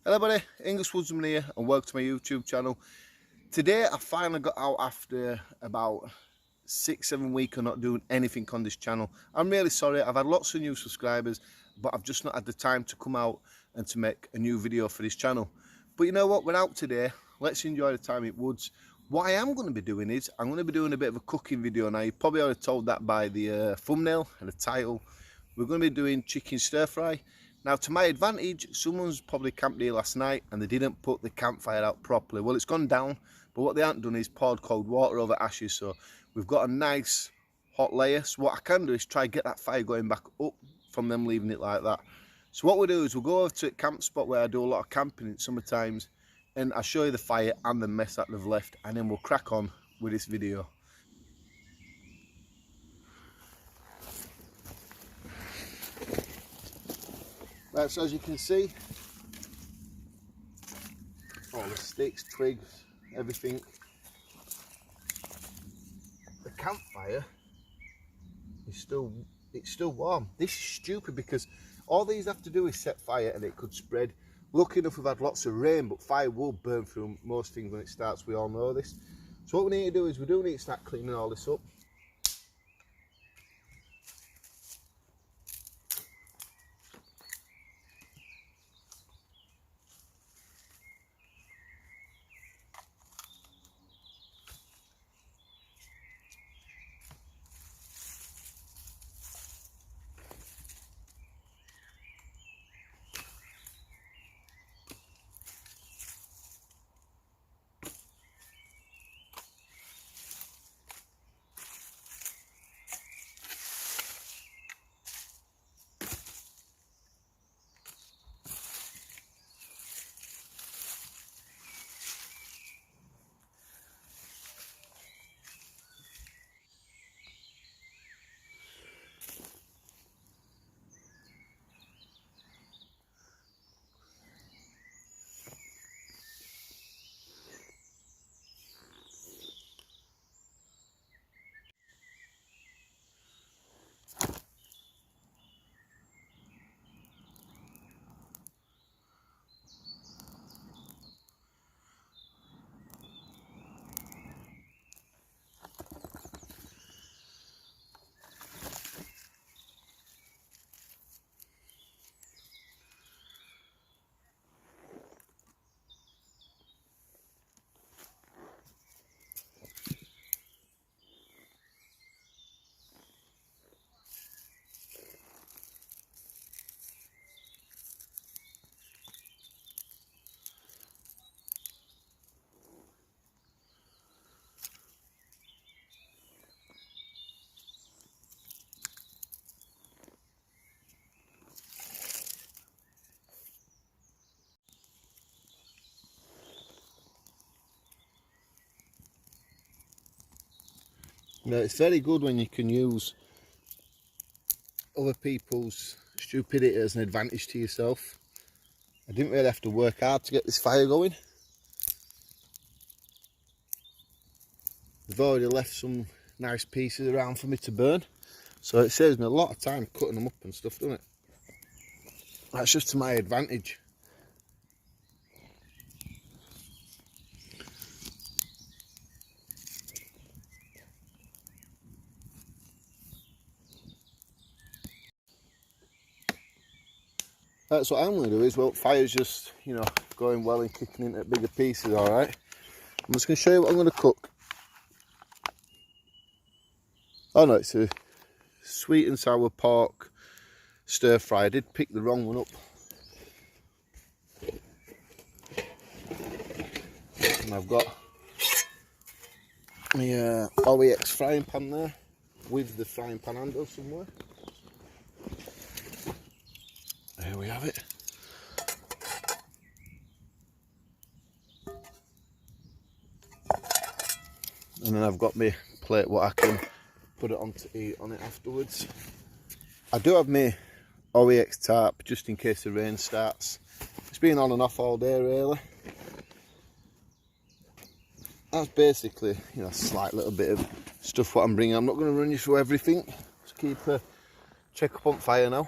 Hello buddy, English Woodsman here and welcome to my YouTube channel. Today I finally got out after about 6-7 weeks of not doing anything on this channel. I'm really sorry, I've had lots of new subscribers, but I've just not had the time to come out and to make a new video for this channel. But you know what, we're out today, let's enjoy the time at Woods. What I am going to be doing is, I'm going to be doing a bit of a cooking video now. You probably already told that by the thumbnail and the title. We're going to be doing chicken stir fry. Now, to my advantage, someone's probably camped here last night and they didn't put the campfire out properly. Well, it's gone down, but what they haven't done is poured cold water over ashes. So we've got a nice hot layer. So what I can do is try and get that fire going back up from them leaving it like that. So what we'll do is we'll go over to a camp spot where I do a lot of camping in summer times, and I'll show you the fire and the mess that they've left, and then we'll crack on with this video. Right, so as you can see, all the sticks, twigs, everything. The campfire is still warm. This is stupid because all these have to do is set fire and it could spread. Lucky enough we've had lots of rain, but fire will burn through most things when it starts, we all know this. So what we need to do is we do need to start cleaning all this up. Now, it's very good when you can use other people's stupidity as an advantage to yourself. I didn't really have to work hard to get this fire going. They've already left some nice pieces around for me to burn, so it saves me a lot of time cutting them up and stuff, doesn't it? That's just to my advantage. That's what I'm going to do is, well, fire's just, you know, going well and kicking into bigger pieces, alright. I'm just going to show you what I'm going to cook. Oh no, it's a sweet and sour pork stir fry. I did pick the wrong one up. And I've got my OEX frying pan there with the frying pan handle somewhere. There we have it. And then I've got my plate what I can put it on to eat on it afterwards. I do have my OEX tarp just in case the rain starts. It's been on and off all day really. That's basically, you know, a slight little bit of stuff what I'm bringing. I'm not going to run you through everything. Just keep a check up on fire now.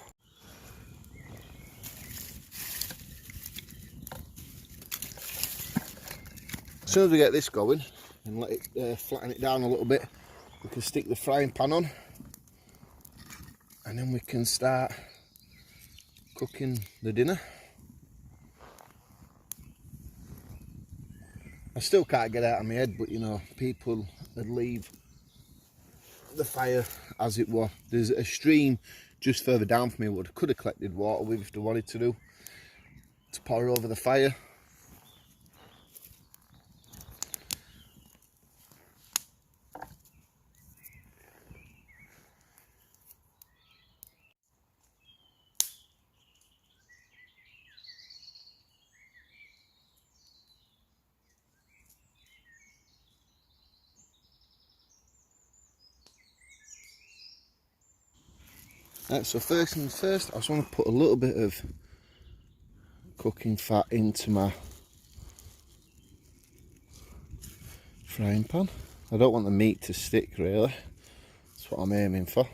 As soon as we get this going and let it flatten it down a little bit, we can stick the frying pan on, and then we can start cooking the dinner. I still can't get out of my head, but you know, people would leave the fire as it was. There's a stream just further down from me what I could have collected water with if they wanted to pour over the fire. Right, so first things first, I just want to put a little bit of cooking fat into my frying pan. I don't want the meat to stick really, that's what I'm aiming for.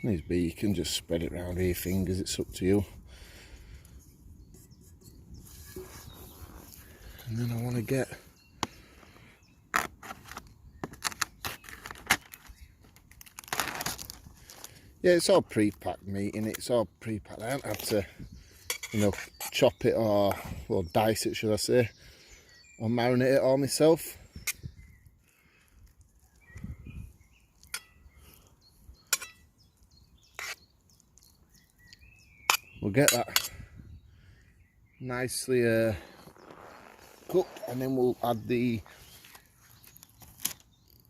Needs be, you can just spread it around with your fingers, it's up to you. And then I want to get it's all pre-packed meat and it's all pre-packed. I don't have to, you know, chop it or dice it, should I say, or marinate it all myself. We'll get that nicely cooked, and then we'll add you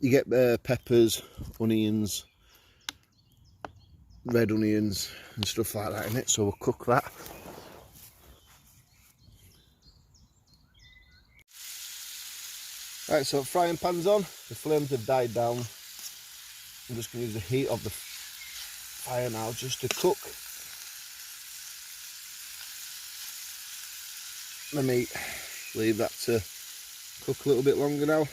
get peppers, onions, red onions and stuff like that in it, so we'll cook that. Right, so frying pan's on, the flames have died down. I'm just going to use the heat of the fire now just to cook the meat. Leave that to cook a little bit longer now.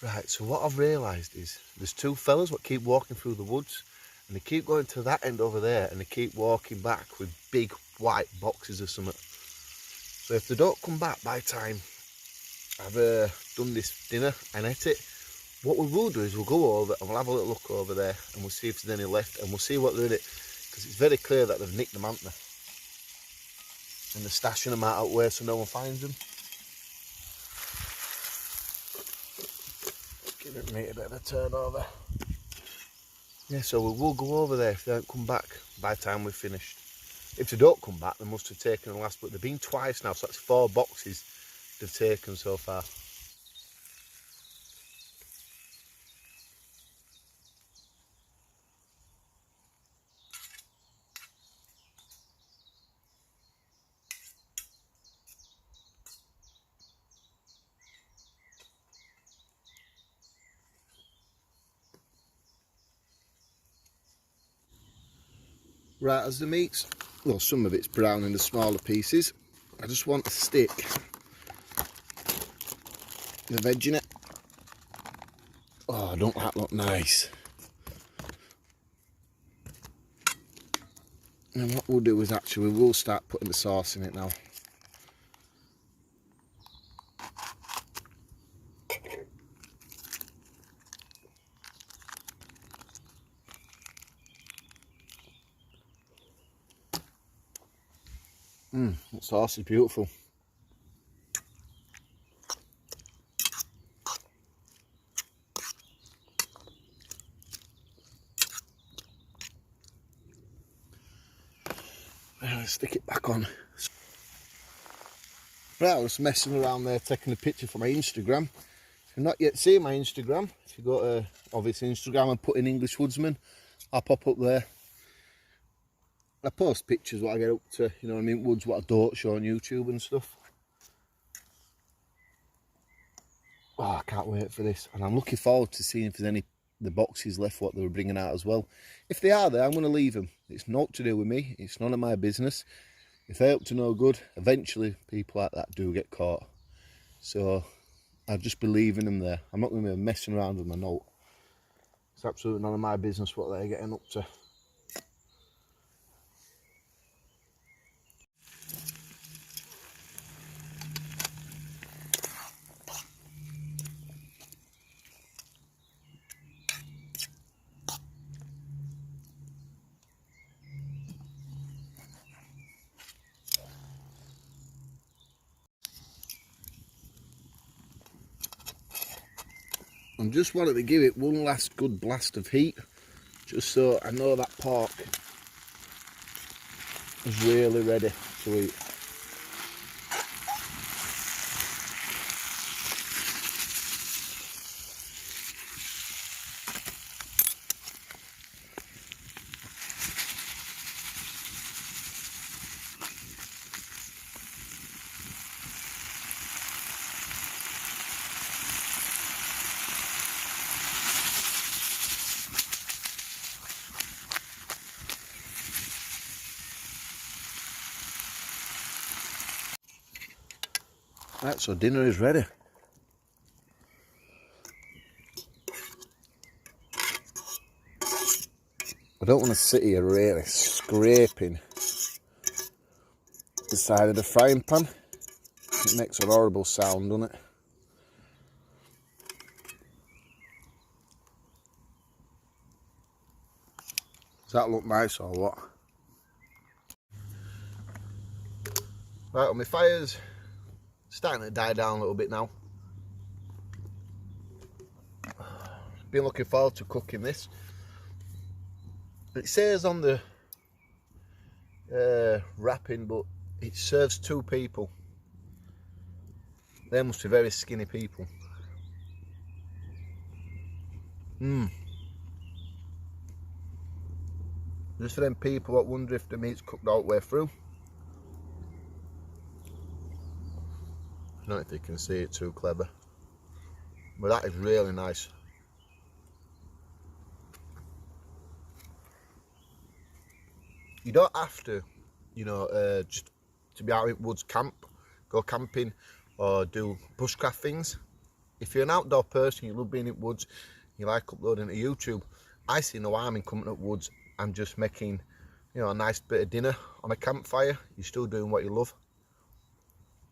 Right, so what I've realised is there's two fellas what keep walking through the woods, and they keep going to that end over there and they keep walking back with big white boxes or something. So if they don't come back by time I've done this dinner and ate it, what we will do is we'll go over and we'll have a little look over there and we'll see if there's any left, and we'll see what they're in it, because it's very clear that they've nicked them, haven't they? And they're stashing them out where so no one finds them. Give it meat a bit of a turn over. Yeah, so we will go over there if they don't come back by the time we've finished. If they don't come back, they must have taken the last, but they've been twice now, so that's 4 boxes they've taken so far. Right, as the meat's, well, some of it's brown in the smaller pieces, I just want to stick the veg in it. Oh, don't that look nice? And what we'll do is actually we'll start putting the sauce in it now. That sauce is beautiful. Let's stick it back on. Right, I was messing around there taking a picture for my Instagram. If you've not yet seen my Instagram, if you go to obviously Instagram and put in English Woodsman, I'll pop up there. I post pictures what I get up to, you know what I mean, woods what I don't show on YouTube and stuff. Oh, I can't wait for this, and I'm looking forward to seeing if there's any the boxes left what they were bringing out as well. If they are there, I'm going to leave them. It's not to do with me, it's none of my business. If they're up to no good, eventually people like that do get caught. So I'll just be leaving them there. I'm not going to be messing around with my note. It's absolutely none of my business what they're getting up to. I'm just wanting to give it one last good blast of heat, just so I know that pork is really ready to eat. Right, so dinner is ready. I don't want to sit here really scraping the side of the frying pan. It makes a horrible sound, doesn't it? Does that look nice or what? Right, well, my fire's starting to die down a little bit now. Been looking forward to cooking this. It says on the wrapping, but it serves 2 people. They must be very skinny people. Just for them people that wonder if the meat's cooked all the way through. I don't know if you can see it too clever, but that is really nice. You don't have to, you know, just to be out in woods camp, go camping or do bushcraft things. If you're an outdoor person, you love being in woods, you like uploading to YouTube, I see no harm in coming up woods and just making, you know, a nice bit of dinner on a campfire. You're still doing what you love.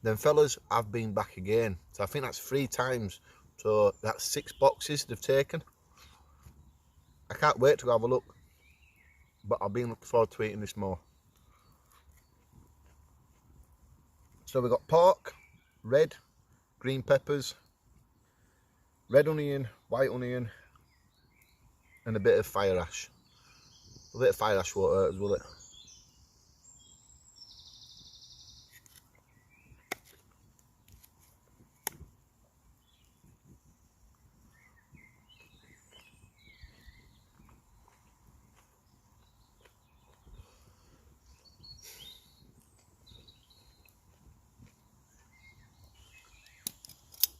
Then fellas, I've been back again. So I think that's 3 times. So that's 6 boxes they've taken. I can't wait to have a look. But I've been looking forward to eating this more. So we've got pork, red, green peppers, red onion, white onion, and a bit of fire ash. A bit of fire ash won't hurt us, will it?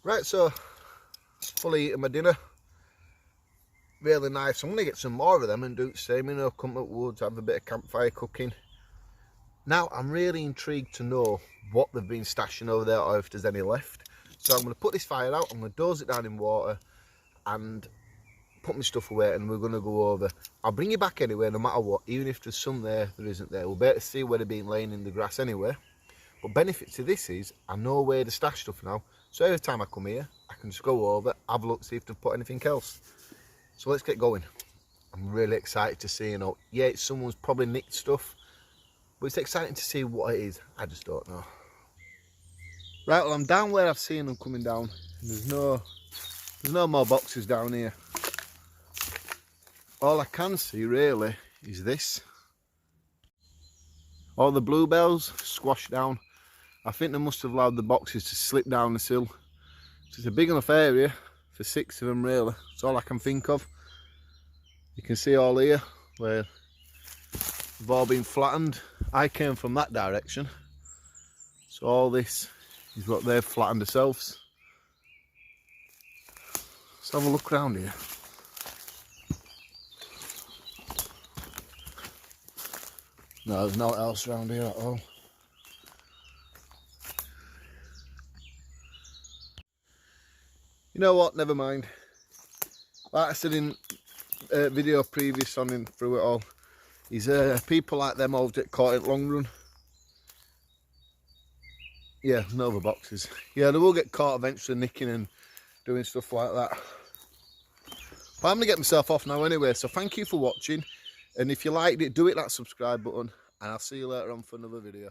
Right, so fully eating my dinner. Really nice. I'm going to get some more of them and do the same, you know, come up woods, have a bit of campfire cooking. Now, I'm really intrigued to know what they've been stashing over there or if there's any left. So I'm going to put this fire out, I'm going to dose it down in water and put my stuff away, and we're going to go over. I'll bring you back anyway, no matter what, even if there's some there isn't there. We'll be able to see where they've been laying in the grass anyway. But benefit to this is, I know where to stash stuff now, so every time I come here, I can just go over, have a look, see if they've put anything else. So let's get going. I'm really excited to see, you know, yeah, it's someone's probably nicked stuff, but it's exciting to see what it is. I just don't know. Right, well, I'm down where I've seen them coming down. There's no more boxes down here. All I can see really is this. All the bluebells squashed down. I think they must have allowed the boxes to slip down the sill. So it's a big enough area for 6 of them really. That's all I can think of. You can see all here where they've all been flattened. I came from that direction. So all this is what they've flattened themselves. Let's have a look around here. No, there's nothing else around here at all. You know what, never mind. Like I said in video previous on him through it all. He's people like them all get caught in long run. Yeah, Nova boxes. Yeah, they will get caught eventually nicking and doing stuff like that. But I'm gonna get myself off now anyway, so thank you for watching, and if you liked it, do hit that subscribe button, and I'll see you later on for another video.